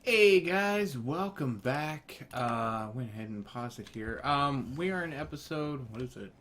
Hey guys, welcome back. Went ahead and paused it here. We are in episode, what is it?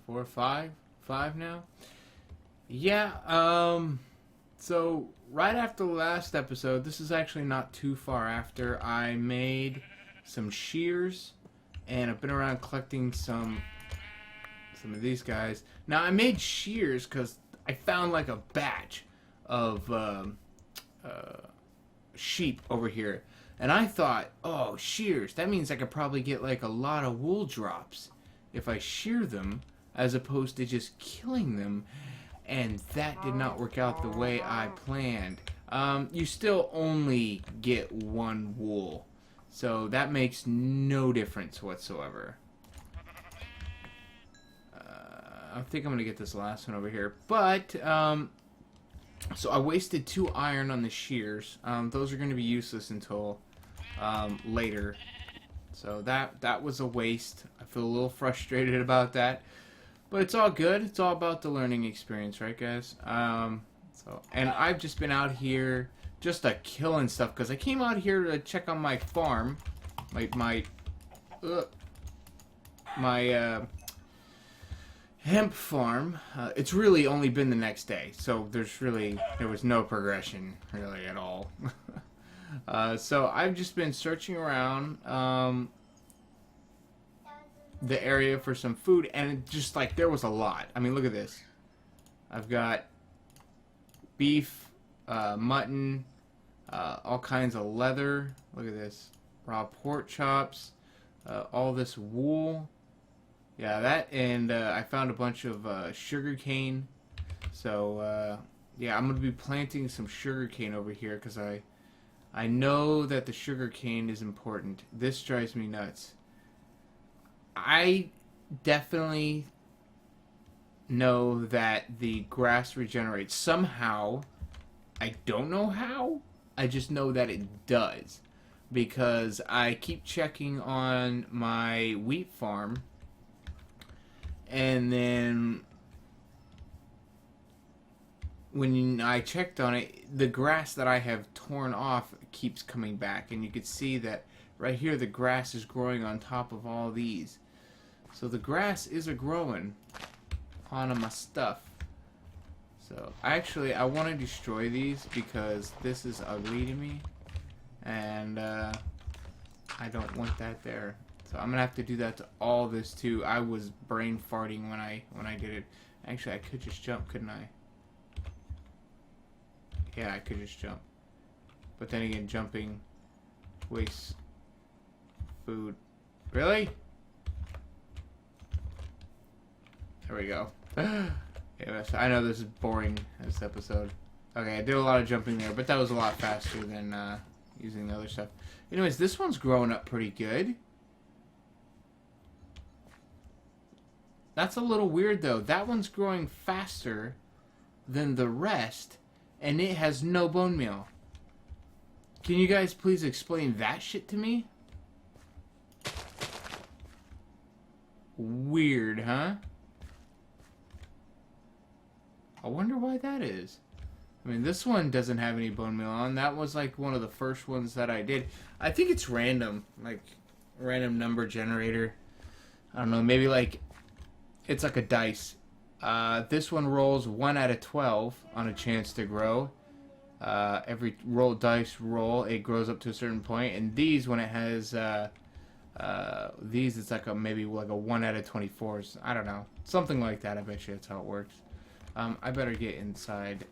4 or 5? 5 now? Yeah, so right after the last episode, this is actually not too far after, I made some shears, and I've been around collecting some of these guys. Now I made shears because I found like a batch of, sheep over here, and I thought, oh, shears, that means I could probably get like a lot of wool drops if I shear them as opposed to just killing them, and that did not work out the way I planned. You still only get one wool, so that makes no difference whatsoever. I think I'm gonna get this last one over here, but so I wasted 2 iron on the shears. Those are going to be useless until later. So that was a waste. I feel a little frustrated about that. But it's all good. It's all about the learning experience, right, guys? And I've just been out here just killing stuff because I came out here to check on my farm, my hemp farm. It's really only been the next day, so there was no progression really at all. So I've just been searching around the area for some food, and it just like there was a lot. I mean, look at this. I've got beef, mutton, all kinds of leather. Look at this, raw pork chops, all this wool. Yeah, that, and I found a bunch of sugar cane. So, yeah, I'm going to be planting some sugar cane over here because I know that the sugar cane is important. This drives me nuts. I definitely know that the grass regenerates somehow. I don't know how. I just know that it does because I keep checking on my wheat farm. And then when I checked on it, the grass that I have torn off keeps coming back. And you can see that right here the grass is growing on top of all these. So the grass is a-growing on my stuff. So I want to destroy these because this is ugly to me. And I don't want that there. So I'm gonna have to do that to all this too. I was brain farting when I did it. Actually, I could just jump, couldn't I? Yeah, I could just jump. But then again, jumping wastes food. Really? There we go. Yeah, I know this is boring, this episode. Okay, I did a lot of jumping there, but that was a lot faster than using the other stuff. Anyways, this one's growing up pretty good. That's a little weird, though. That one's growing faster than the rest, and it has no bone meal. Can you guys please explain that shit to me? Weird, huh? I wonder why that is. I mean, this one doesn't have any bone meal on. That was, like, one of the first ones that I did. I think it's random. Like, random number generator. I don't know, maybe, like... It's like a dice. This one rolls 1 out of 12 on a chance to grow. Every dice roll, it grows up to a certain point. And these, when it has these, it's like maybe like a 1 out of 24s. I don't know, something like that. I bet you that's how it works. I better get inside.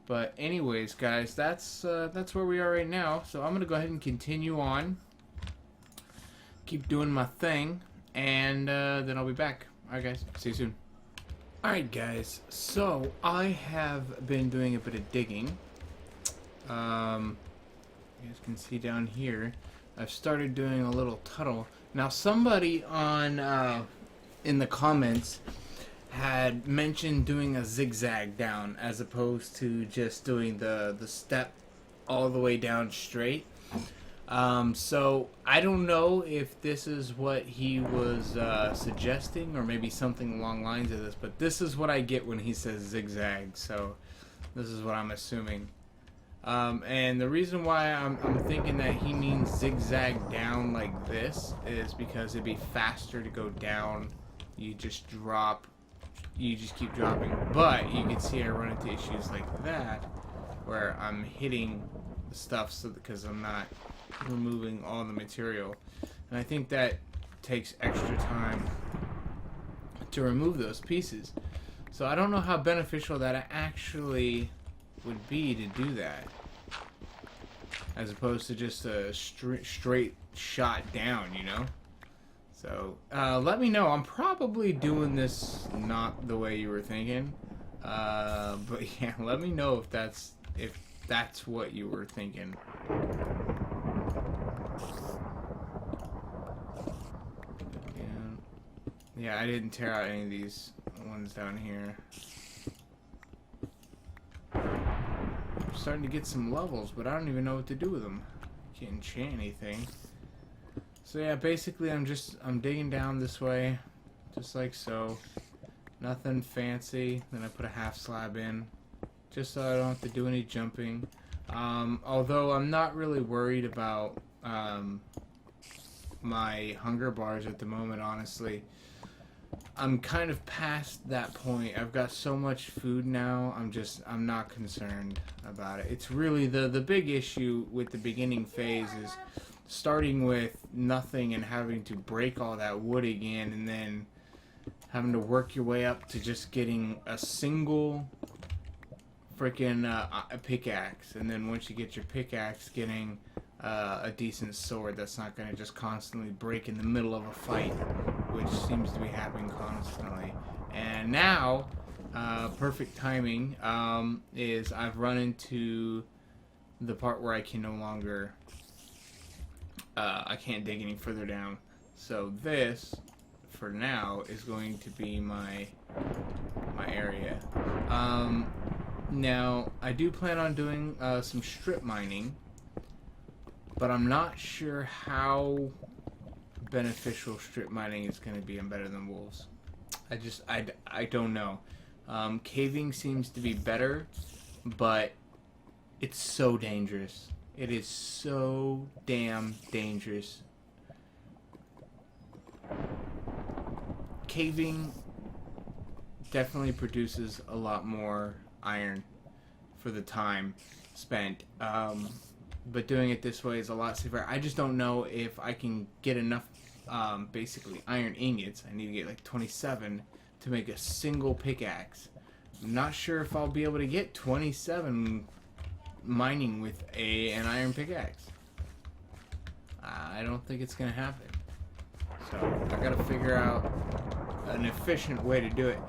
But anyways, guys, that's where we are right now. So I'm gonna go ahead and continue on. Keep doing my thing. And then I'll be back. Alright guys, see you soon. Alright guys, so I have been doing a bit of digging. You guys can see down here, I've started doing a little tunnel. Now somebody on in the comments had mentioned doing a zigzag down as opposed to just doing the step all the way down straight. So I don't know if this is what he was suggesting or maybe something along the lines of this, but this is what I get when he says zigzag, so this is what I'm assuming. And the reason why I'm thinking that he means zigzag down like this is because it'd be faster to go down. You just drop, you just keep dropping. But you can see I run into issues like that where I'm hitting stuff because I'm not removing all the material. And I think that takes extra time to remove those pieces. So I don't know how beneficial that actually would be to do that, as opposed to just a straight shot down, you know? So let me know. I'm probably doing this not the way you were thinking, but yeah, let me know if that's what you were thinking. Yeah, I didn't tear out any of these ones down here. I'm starting to get some levels, but I don't even know what to do with them. Can't enchant anything. So yeah, basically I'm digging down this way, just like so. Nothing fancy. Then I put a half slab in, just so I don't have to do any jumping. Although I'm not really worried about my hunger bars at the moment, honestly. I'm kind of past that point. I've got so much food now, I'm not concerned about it. It's really the big issue with the beginning phase is starting with nothing and having to break all that wood again, and then having to work your way up to just getting a single freaking pickaxe, and then once you get your pickaxe, getting a decent sword that's not going to just constantly break in the middle of a fight, which seems to be happening constantly. And now, perfect timing, is I've run into the part where I can no longer, I can't dig any further down. So this, for now, is going to be my area. Now, I do plan on doing some strip mining, but I'm not sure how beneficial strip mining is going to be in Better Than Wolves. I don't know. Caving seems to be better, but it's so dangerous. It is so damn dangerous. Caving definitely produces a lot more iron for the time spent. But doing it this way is a lot safer. I just don't know if I can get enough, basically, iron ingots. I need to get like 27 to make a single pickaxe. I'm not sure if I'll be able to get 27 mining with an iron pickaxe. I don't think it's going to happen. So, I got to figure out an efficient way to do it.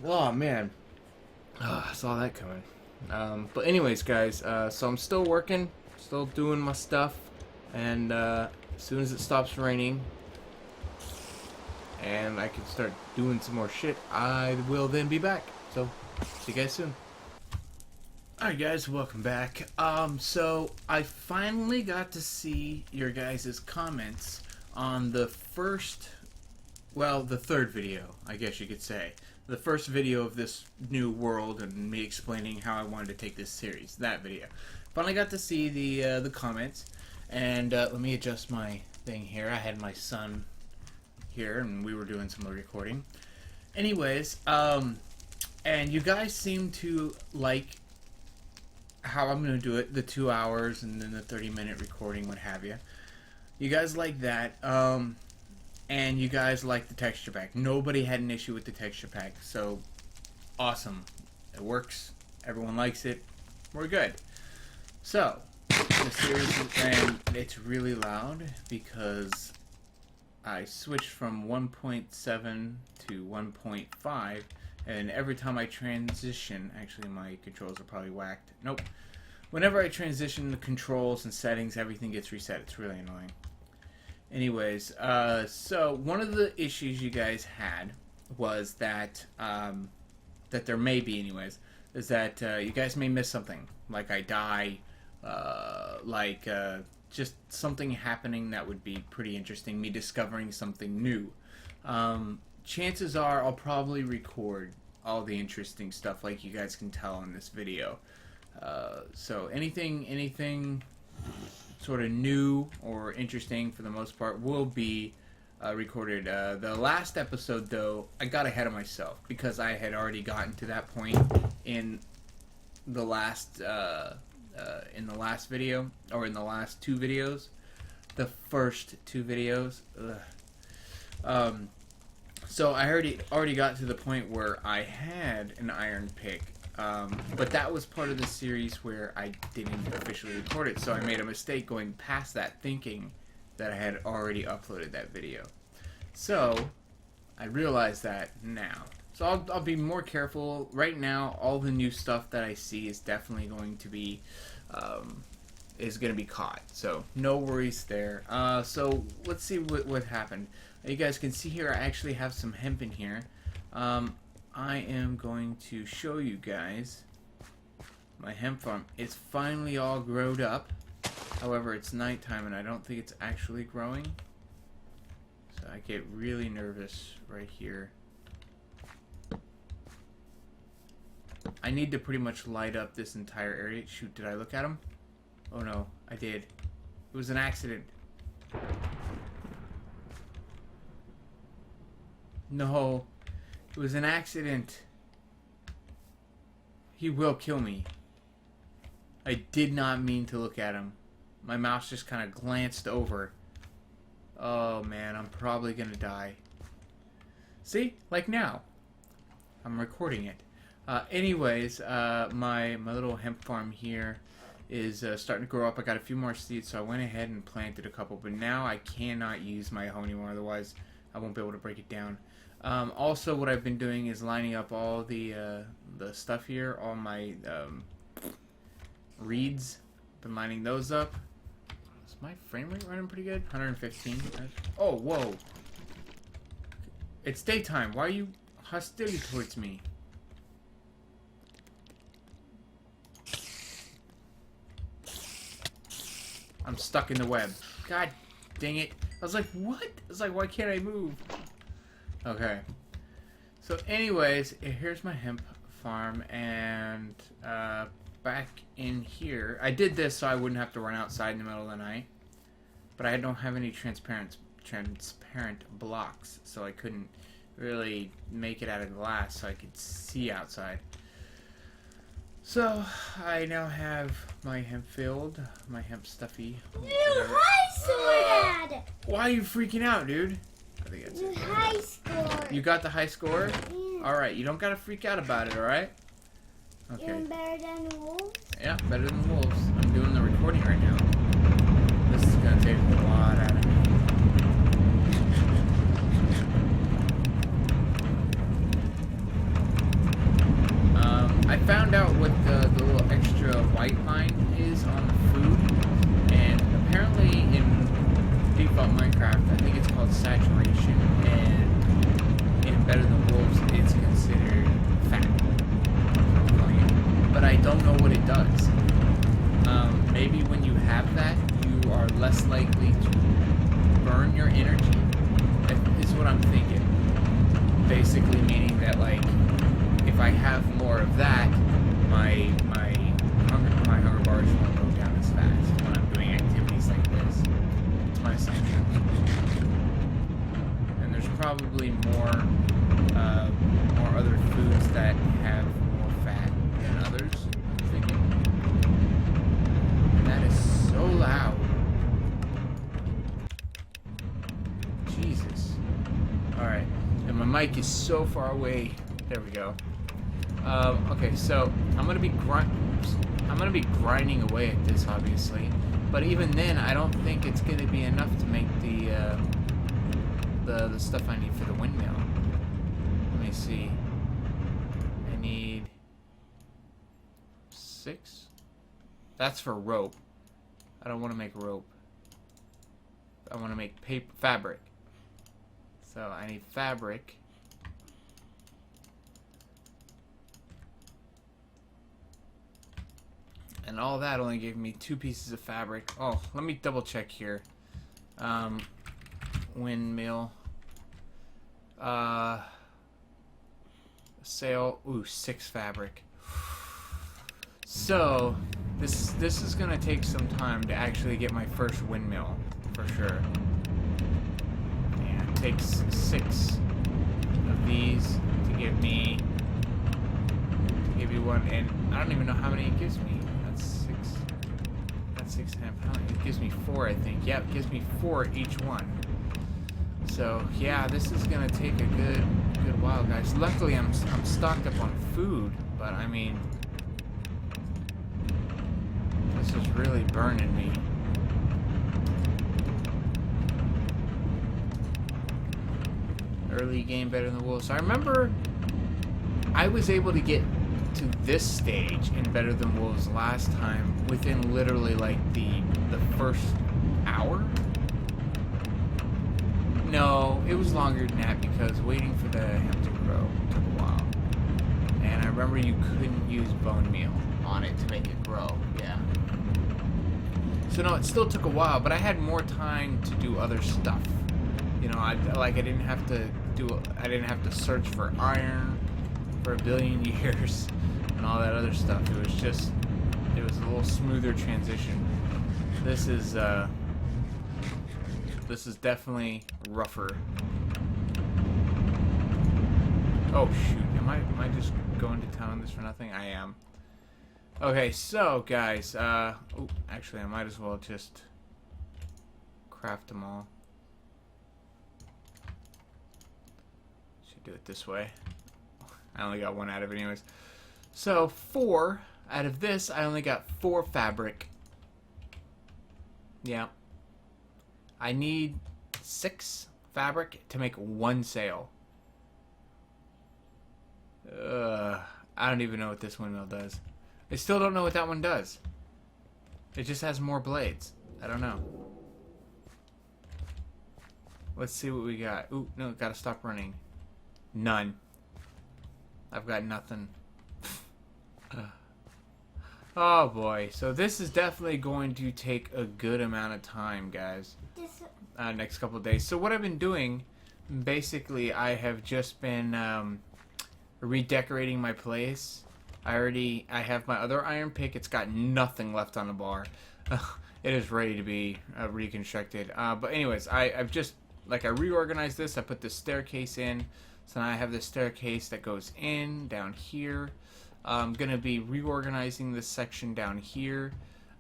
Oh, man. I saw that coming. But anyways, guys, so I'm still working, still doing my stuff, and as soon as it stops raining and I can start doing some more shit, I will then be back. So, see you guys soon. Alright guys, welcome back. So I finally got to see your guys' comments on the third video, I guess you could say. The first video of this new world and me explaining how I wanted to take this series. That video. Finally got to see the comments, and let me adjust my thing here. I had my son here, and we were doing some recording. Anyways, and you guys seem to like how I'm going to do it, the 2 hours and then the 30-minute recording, what have you. You guys like that. And you guys like the texture pack. Nobody had an issue with the texture pack, so awesome. It works. Everyone likes it. We're good. So, the series, and it's really loud because I switched from 1.7 to 1.5, and every time I transition, actually my controls are probably whacked. Nope. Whenever I transition the controls and settings, everything gets reset. It's really annoying. Anyways, so one of the issues you guys had was that, that there may be anyways, is that you guys may miss something. Like I die, just something happening that would be pretty interesting, me discovering something new. Chances are I'll probably record all the interesting stuff, like you guys can tell in this video. So anything sort of new or interesting for the most part will be recorded. The last episode, though, I got ahead of myself because I had already gotten to that point in the last video, or in the last two videos, the first two videos. So I already got to the point where I had an iron pick, but that was part of the series where I didn't officially record it, so I made a mistake going past that, thinking that I had already uploaded that video. So I realized that now. So I'll be more careful. Right now, all the new stuff that I see is definitely going to be caught. So no worries there. So let's see what happened. You guys can see here I actually have some hemp in here. I am going to show you guys my hemp farm. It's finally all growed up. However, it's nighttime and I don't think it's actually growing. So I get really nervous right here. I need to pretty much light up this entire area. Shoot, did I look at him? Oh no, I did. It was an accident. No, it was an accident. He will kill me. I did not mean to look at him. My mouse just kind of glanced over. Oh man, I'm probably gonna die. See? Like now. I'm recording it. Anyways, my little hemp farm here is starting to grow up. I got a few more seeds, so I went ahead and planted a couple, but now I cannot use my hoe anymore, otherwise I won't be able to break it down. Also, what I've been doing is lining up all the stuff here, all my reeds. Been lining those up. Is my frame rate running pretty good? 115. Oh, whoa! It's daytime. Why are you hostility towards me? I'm stuck in the web. God dang it. I was like, what? I was like, why can't I move? Okay. So anyways, here's my hemp farm, and back in here, I did this so I wouldn't have to run outside in the middle of the night, but I don't have any transparent blocks, so I couldn't really make it out of glass so I could see outside. So I now have my hemp field, my hemp stuffy. New high score! Why are you freaking out, dude? I think that's it. High score. You got the high score? Yeah. Alright, you don't gotta freak out about it, alright? Okay. You're better than wolves? Yeah, better than wolves. I'm doing the recording right now. This is gonna take a lot out of me. I found out what the little extra white line is on the food, and apparently in default Minecraft, I think it's called saturation, and in Better Than Wolves, it's considered fat. But I don't know what it does. Maybe when you have that, you are less likely to burn your energy. That is what I'm thinking. Basically meaning that, like, if I have more of that, my hunger bars won't go down as fast when I'm doing activities like this. It's my assumption. And there's probably more other foods that have more fat than others, I'm thinking. And that is so loud. Jesus. Alright. And my mic is so far away. There we go. Okay, so I'm gonna be grinding away at this, obviously, but even then, I don't think it's gonna be enough to make the stuff I need for the windmill. Let me see. I need 6. That's for rope. I don't want to make rope. I want to make fabric. So I need fabric. And all that only gave me 2 pieces of fabric. Oh, let me double check here. Windmill. Sale. Ooh, 6 fabric. So, this is gonna take some time to actually get my first windmill, for sure. Yeah, it takes 6 of these to give me one, and I don't even know how many it gives me. That's 6. That's 6.5. It gives me 4, I think. Yeah, it gives me 4 each one. So yeah, this is gonna take a good while, guys. Luckily, I'm stocked up on food, but I mean, this is really burning me. Early game better than the wolves. I remember I was able to get to this stage in Better Than Wolves last time within literally like the first hour. No, it was longer than that because waiting for the hemp to grow took a while. And I remember you couldn't use bone meal on it to make it grow. Yeah. So no, it still took a while, but I had more time to do other stuff. You know, I didn't have to search for iron for a billion years and all that other stuff. It was a little smoother transition. This is definitely rougher. Oh shoot, am I just going to town on this for nothing? I am. Okay, so guys, actually I might as well just craft them all. Should do it this way. I only got 1 out of it anyways. So 4 out of this, I only got 4 fabric. Yeah. I need 6 fabric to make 1 sail. I don't even know what this windmill does. I still don't know what that one does. It just has more blades. I don't know. Let's see what we got. Ooh, no, gotta stop running. None. I've got nothing. Oh boy. So this is definitely going to take a good amount of time, guys. Next couple of days. So what I've been doing, basically, I have just been redecorating my place. I have my other iron pick. It's got nothing left on the bar. It is ready to be reconstructed. But anyways, I've just, I reorganized this. I put this staircase in. So now I have this staircase that goes in, down here. I'm going to be reorganizing this section down here.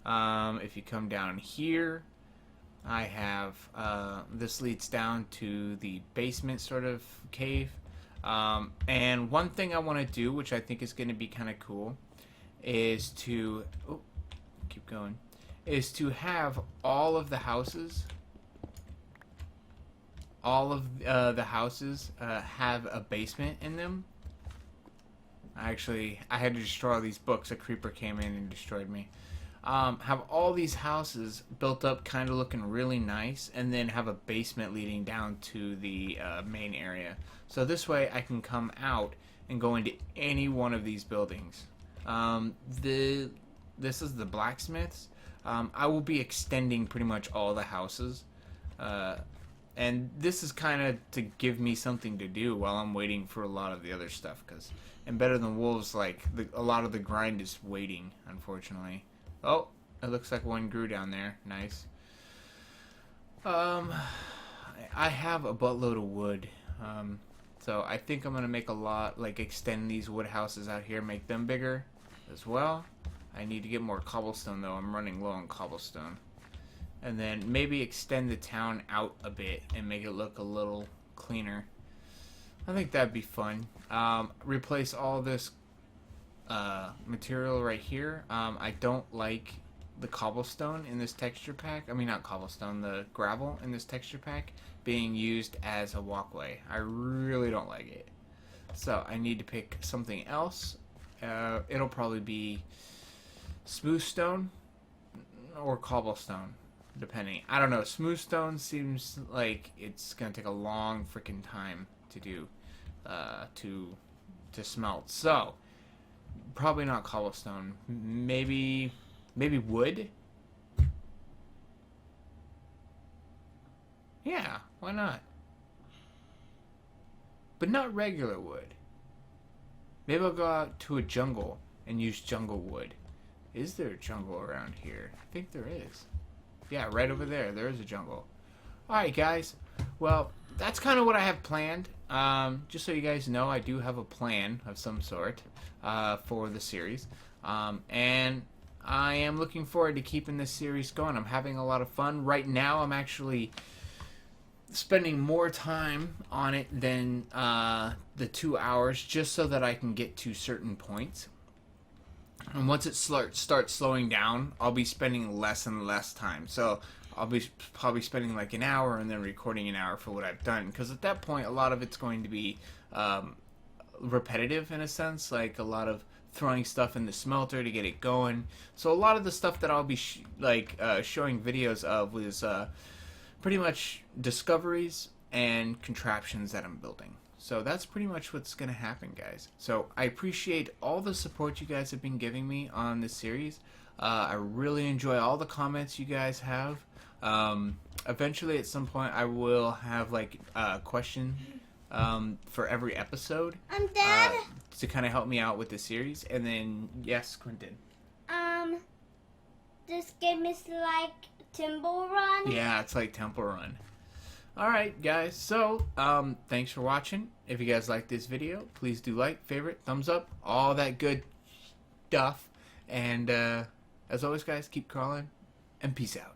If you come down here, I have, this leads down to the basement sort of cave. And one thing I want to do, which I think is going to be kind of cool, is to, is to have all of the houses, have a basement in them. Actually, I had to destroy all these books. A creeper came in and destroyed me. Have all these houses built up kind of looking really nice, and then have a basement leading down to the main area. So this way I can come out and go into any one of these buildings. This is the blacksmiths. I will be extending pretty much all the houses. And this is kind of to give me something to do while I'm waiting for a lot of the other stuff. Because in Better Than Wolves, a lot of the grind is waiting, unfortunately. Oh, it looks like one grew down there. Nice. I have a buttload of wood. So I think I'm going to make a lot, extend these wood houses out here, make them bigger as well. I need to get more cobblestone, though. I'm running low on cobblestone. And then maybe extend the town out a bit and make it look a little cleaner. I think that'd be fun. Replace all this material right here. I don't like the cobblestone in this texture pack. I mean, not cobblestone, the gravel in this texture pack being used as a walkway. I really don't like it. So I need to pick something else. It'll probably be smooth stone or cobblestone, depending. I don't know. Smooth stone seems like it's gonna take a long freaking time to do, to smelt. So probably not cobblestone. Maybe wood. Yeah, why not? But not regular wood. Maybe I'll go out to a jungle and use jungle wood. Is there a jungle around here? I think there is. Yeah, right over there. There is a jungle. Alright, guys. Well, that's kind of what I have planned. Just so you guys know, I do have a plan of some sort for the series. And I am looking forward to keeping this series going. I'm having a lot of fun. Right now, I'm actually spending more time on it than the 2 hours, just so that I can get to certain points. And once it starts slowing down, I'll be spending less and less time. So I'll be probably spending like an hour and then recording an hour for what I've done. Because at that point, a lot of it's going to be repetitive in a sense. Like a lot of throwing stuff in the smelter to get it going. So a lot of the stuff that I'll be showing videos of was pretty much discoveries and contraptions that I'm building. So that's pretty much what's going to happen, guys. So I appreciate all the support you guys have been giving me on this series. I really enjoy all the comments you guys have. Eventually, at some point, I will have like a question for every episode. Dad. To kind of help me out with the series. And then, yes, Quentin. This game is like Temple Run. Yeah, it's like Temple Run. Alright, guys. So, thanks for watching. If you guys like this video, please do like, favorite, thumbs up, all that good stuff. And, as always, guys, keep crawling, and peace out.